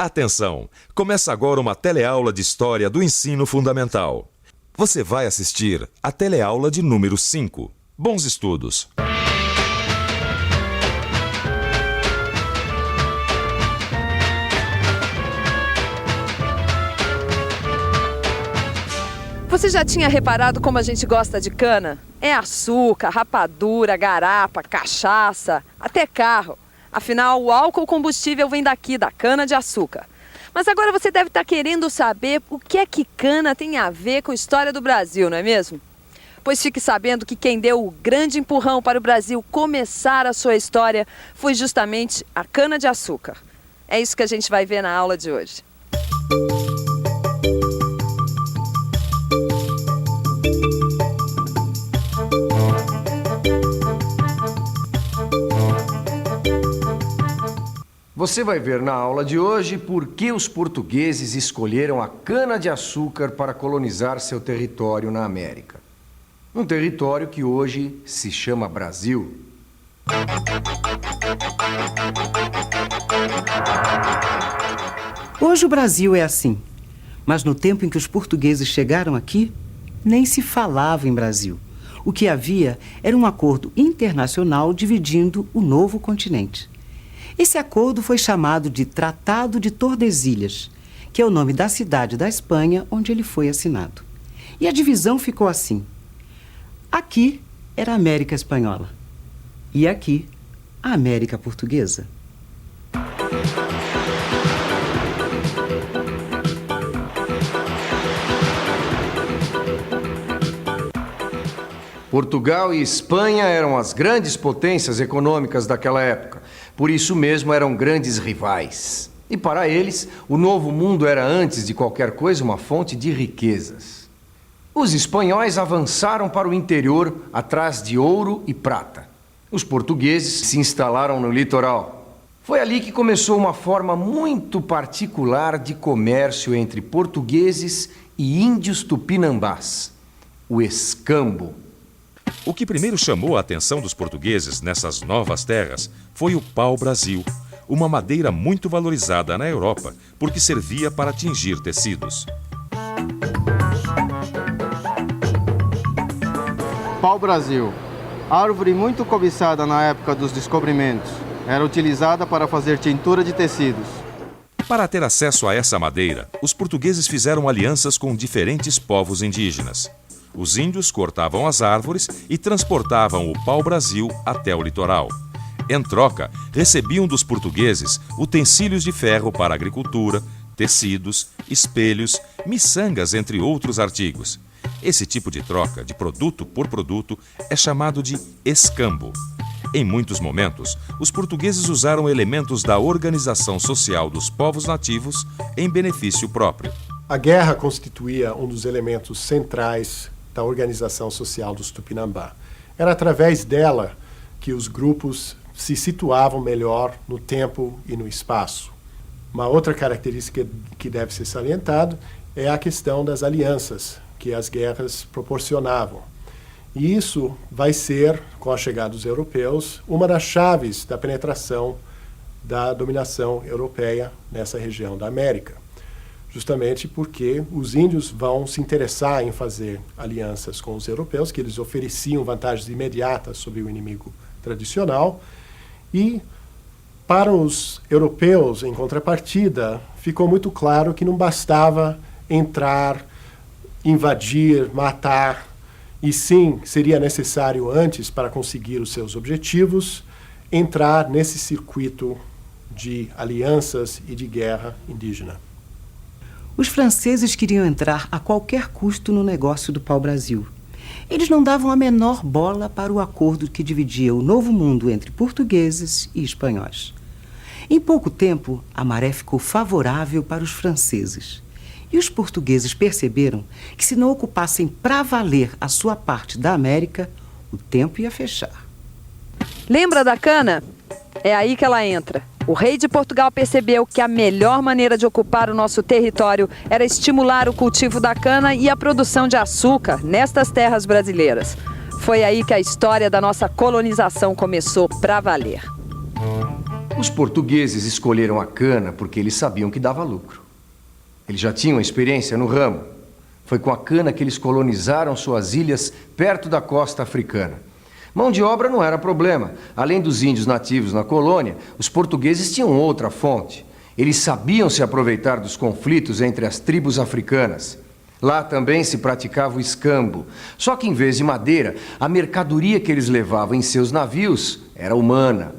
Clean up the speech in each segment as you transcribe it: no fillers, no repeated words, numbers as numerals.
Atenção! Começa agora uma teleaula de História do Ensino Fundamental. Você vai assistir a teleaula de número 5. Bons estudos! Você já tinha reparado como a gente gosta de cana? É açúcar, rapadura, garapa, cachaça, até carro. Afinal, o álcool combustível vem daqui, da cana-de-açúcar. Mas agora você deve estar querendo saber o que é que cana tem a ver com a história do Brasil, não é mesmo? Pois fique sabendo que quem deu o grande empurrão para o Brasil começar a sua história foi justamente a cana-de-açúcar. É isso que a gente vai ver na aula de hoje. Você vai ver na aula de hoje por que os portugueses escolheram a cana-de-açúcar para colonizar seu território na América. Um território que hoje se chama Brasil. Hoje o Brasil é assim, mas no tempo em que os portugueses chegaram aqui, nem se falava em Brasil. O que havia era um acordo internacional dividindo o novo continente. Esse acordo foi chamado de Tratado de Tordesilhas, que é o nome da cidade da Espanha onde ele foi assinado. E a divisão ficou assim. Aqui era a América Espanhola e aqui a América Portuguesa. Portugal e Espanha eram as grandes potências econômicas daquela época. Por isso mesmo eram grandes rivais. E para eles, o Novo Mundo era, antes de qualquer coisa, uma fonte de riquezas. Os espanhóis avançaram para o interior atrás de ouro e prata. Os portugueses se instalaram no litoral. Foi ali que começou uma forma muito particular de comércio entre portugueses e índios tupinambás, o escambo. O que primeiro chamou a atenção dos portugueses nessas novas terras foi o pau-brasil, uma madeira muito valorizada na Europa, porque servia para tingir tecidos. Pau-brasil, árvore muito cobiçada na época dos descobrimentos. Era utilizada para fazer tintura de tecidos. Para ter acesso a essa madeira, os portugueses fizeram alianças com diferentes povos indígenas. Os índios cortavam as árvores e transportavam o pau-brasil até o litoral. Em troca, recebiam dos portugueses utensílios de ferro para agricultura, tecidos, espelhos, miçangas, entre outros artigos. Esse tipo de troca, de produto por produto, é chamado de escambo. Em muitos momentos, os portugueses usaram elementos da organização social dos povos nativos em benefício próprio. A guerra constituía um dos elementos centrais da organização social dos Tupinambá. Era através dela que os grupos se situavam melhor no tempo e no espaço. Uma outra característica que deve ser salientado é a questão das alianças que as guerras proporcionavam. E isso vai ser, com a chegada dos europeus, uma das chaves da penetração da dominação europeia nessa região da América. Justamente porque os índios vão se interessar em fazer alianças com os europeus, que eles ofereciam vantagens imediatas sobre o inimigo tradicional, e para os europeus, em contrapartida, ficou muito claro que não bastava entrar, invadir, matar, e sim, seria necessário antes, para conseguir os seus objetivos, entrar nesse circuito de alianças e de guerra indígena. Os franceses queriam entrar a qualquer custo no negócio do pau-brasil. Eles não davam a menor bola para o acordo que dividia o Novo Mundo entre portugueses e espanhóis. Em pouco tempo, a maré ficou favorável para os franceses. E os portugueses perceberam que, se não ocupassem para valer a sua parte da América, o tempo ia fechar. Lembra da cana? É aí que ela entra. O rei de Portugal percebeu que a melhor maneira de ocupar o nosso território era estimular o cultivo da cana e a produção de açúcar nestas terras brasileiras. Foi aí que a história da nossa colonização começou para valer. Os portugueses escolheram a cana porque eles sabiam que dava lucro. Eles já tinham experiência no ramo. Foi com a cana que eles colonizaram suas ilhas perto da costa africana. Mão de obra não era problema. Além dos índios nativos na colônia, os portugueses tinham outra fonte. Eles sabiam se aproveitar dos conflitos entre as tribos africanas. Lá também se praticava o escambo. Só que em vez de madeira, a mercadoria que eles levavam em seus navios era humana.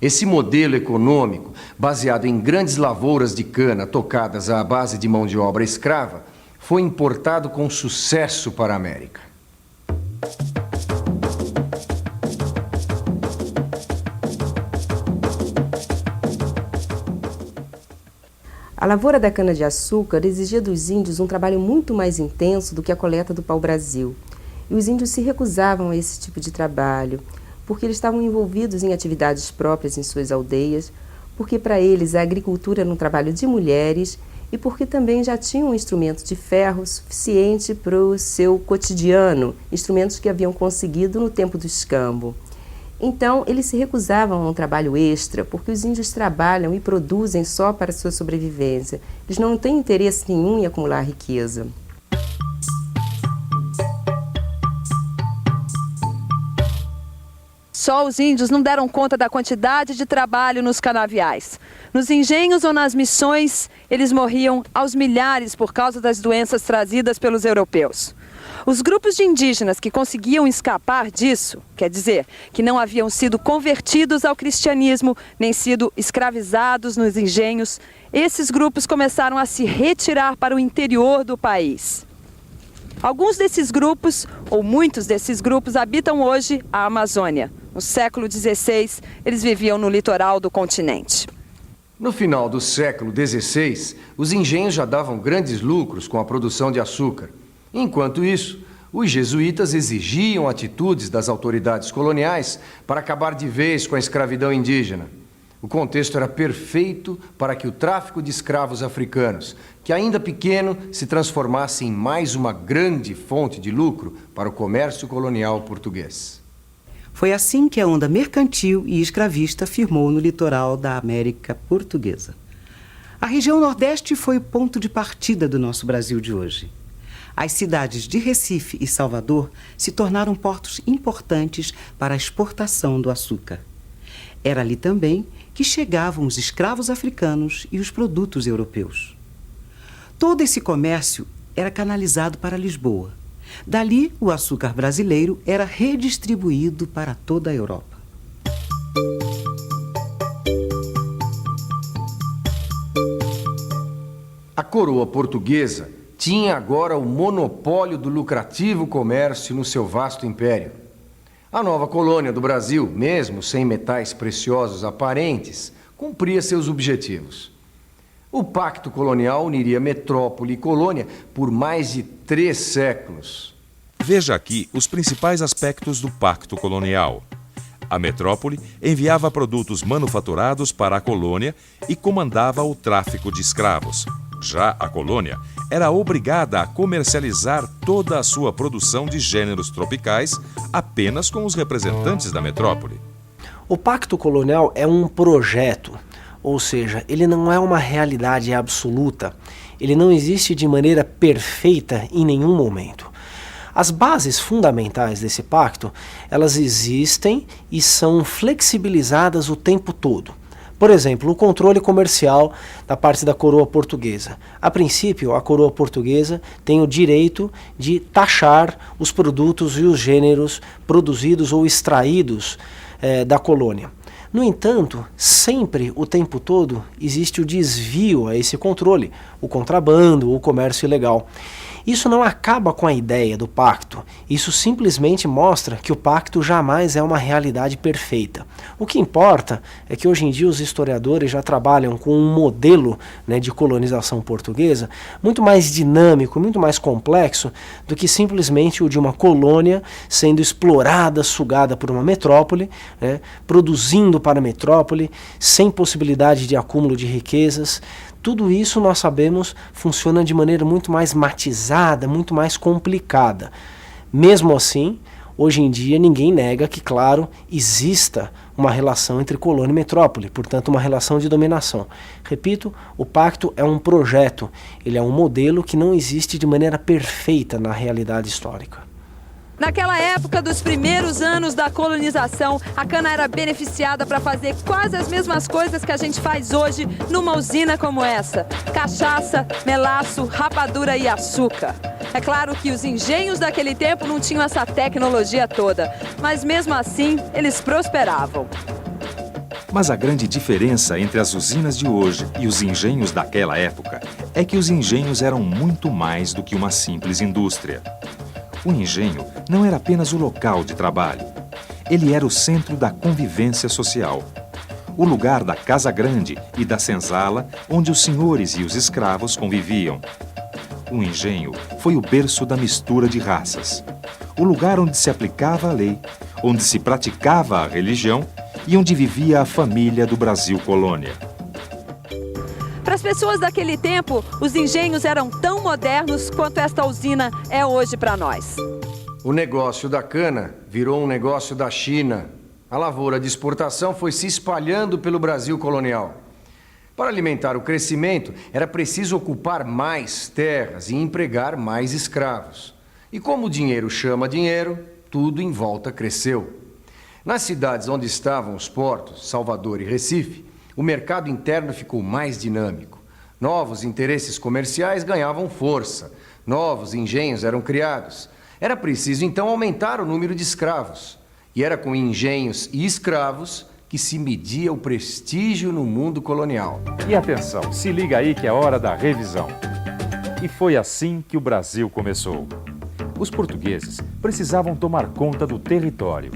Esse modelo econômico, baseado em grandes lavouras de cana tocadas à base de mão de obra escrava, foi importado com sucesso para a América. A lavoura da cana-de-açúcar exigia dos índios um trabalho muito mais intenso do que a coleta do pau-brasil. E os índios se recusavam a esse tipo de trabalho, porque eles estavam envolvidos em atividades próprias em suas aldeias, porque para eles a agricultura era um trabalho de mulheres e porque também já tinham um instrumento de ferro suficiente para o seu cotidiano, instrumentos que haviam conseguido no tempo do escambo. Então, eles se recusavam a um trabalho extra, porque os índios trabalham e produzem só para a sua sobrevivência. Eles não têm interesse nenhum em acumular riqueza. Só os índios não deram conta da quantidade de trabalho nos canaviais. Nos engenhos ou nas missões, eles morriam aos milhares por causa das doenças trazidas pelos europeus. Os grupos de indígenas que conseguiam escapar disso, quer dizer, que não haviam sido convertidos ao cristianismo, nem sido escravizados nos engenhos, esses grupos começaram a se retirar para o interior do país. Alguns desses grupos, ou muitos desses grupos, habitam hoje a Amazônia. No século XVI, eles viviam no litoral do continente. No final do século XVI, os engenhos já davam grandes lucros com a produção de açúcar. Enquanto isso, os jesuítas exigiam atitudes das autoridades coloniais para acabar de vez com a escravidão indígena. O contexto era perfeito para que o tráfico de escravos africanos, que ainda pequeno, se transformasse em mais uma grande fonte de lucro para o comércio colonial português. Foi assim que a onda mercantil e escravista firmou no litoral da América Portuguesa. A região Nordeste foi o ponto de partida do nosso Brasil de hoje. As cidades de Recife e Salvador se tornaram portos importantes para a exportação do açúcar. Era ali também que chegavam os escravos africanos e os produtos europeus. Todo esse comércio era canalizado para Lisboa. Dali, o açúcar brasileiro era redistribuído para toda a Europa. A coroa portuguesa tinha agora o monopólio do lucrativo comércio no seu vasto império. A nova colônia do Brasil, mesmo sem metais preciosos aparentes, cumpria seus objetivos. O pacto colonial uniria metrópole e colônia por mais de 3 séculos. Veja aqui os principais aspectos do pacto colonial. A metrópole enviava produtos manufaturados para a colônia e comandava o tráfico de escravos. Já a colônia era obrigada a comercializar toda a sua produção de gêneros tropicais apenas com os representantes da metrópole. O pacto colonial é um projeto, ou seja, ele não é uma realidade absoluta, ele não existe de maneira perfeita em nenhum momento. As bases fundamentais desse pacto, elas existem e são flexibilizadas o tempo todo. Por exemplo, o controle comercial da parte da coroa portuguesa. A princípio, a coroa portuguesa tem o direito de taxar os produtos e os gêneros produzidos ou extraídos da colônia. No entanto, sempre, o tempo todo, existe o desvio a esse controle, o contrabando, o comércio ilegal. Isso não acaba com a ideia do pacto, isso simplesmente mostra que o pacto jamais é uma realidade perfeita. O que importa é que hoje em dia os historiadores já trabalham com um modelo, de colonização portuguesa muito mais dinâmico, muito mais complexo do que simplesmente o de uma colônia sendo explorada, sugada por uma metrópole, produzindo para a metrópole, sem possibilidade de acúmulo de riquezas. Tudo isso, nós sabemos, funciona de maneira muito mais matizada, muito mais complicada. Mesmo assim, Hoje em dia ninguém nega que, claro, exista uma relação entre colônia e metrópole, portanto uma relação de dominação. Repito, o pacto é um projeto, ele é um modelo que não existe de maneira perfeita na realidade histórica. Naquela época dos primeiros anos da colonização, a cana era beneficiada para fazer quase as mesmas coisas que a gente faz hoje numa usina como essa: cachaça, melaço, rapadura e açúcar. É claro que os engenhos daquele tempo não tinham essa tecnologia toda, mas mesmo assim eles prosperavam. Mas a grande diferença entre as usinas de hoje e os engenhos daquela época é que os engenhos eram muito mais do que uma simples indústria. O engenho não era apenas o local de trabalho. Ele era o centro da convivência social. O lugar da casa grande e da senzala onde os senhores e os escravos conviviam. O engenho foi o berço da mistura de raças. O lugar onde se aplicava a lei, onde se praticava a religião e onde vivia a família do Brasil colônia. Para as pessoas daquele tempo, os engenhos eram tão modernos quanto esta usina é hoje para nós. O negócio da cana virou um negócio da China. A lavoura de exportação foi se espalhando pelo Brasil colonial. Para alimentar o crescimento, era preciso ocupar mais terras e empregar mais escravos. E como o dinheiro chama dinheiro, tudo em volta cresceu. Nas cidades onde estavam os portos, Salvador e Recife, o mercado interno ficou mais dinâmico. Novos interesses comerciais ganhavam força. Novos engenhos eram criados. Era preciso, então, aumentar o número de escravos. E era com engenhos e escravos que se media o prestígio no mundo colonial. E atenção, se liga aí que é hora da revisão. E foi assim que o Brasil começou. Os portugueses precisavam tomar conta do território.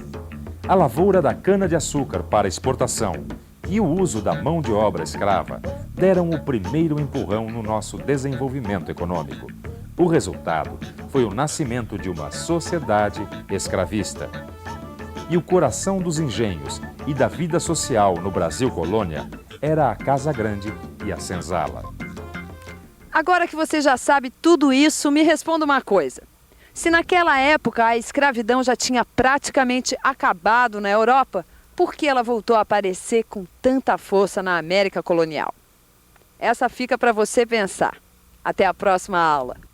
A lavoura da cana-de-açúcar para exportação e o uso da mão de obra escrava deram o primeiro empurrão no nosso desenvolvimento econômico. O resultado foi o nascimento de uma sociedade escravista. E o coração dos engenhos e da vida social no Brasil colônia era a casa grande e a senzala. Agora que você já sabe tudo isso, me responda uma coisa. Se naquela época a escravidão já tinha praticamente acabado na Europa, por que ela voltou a aparecer com tanta força na América colonial? Essa fica para você pensar. Até a próxima aula.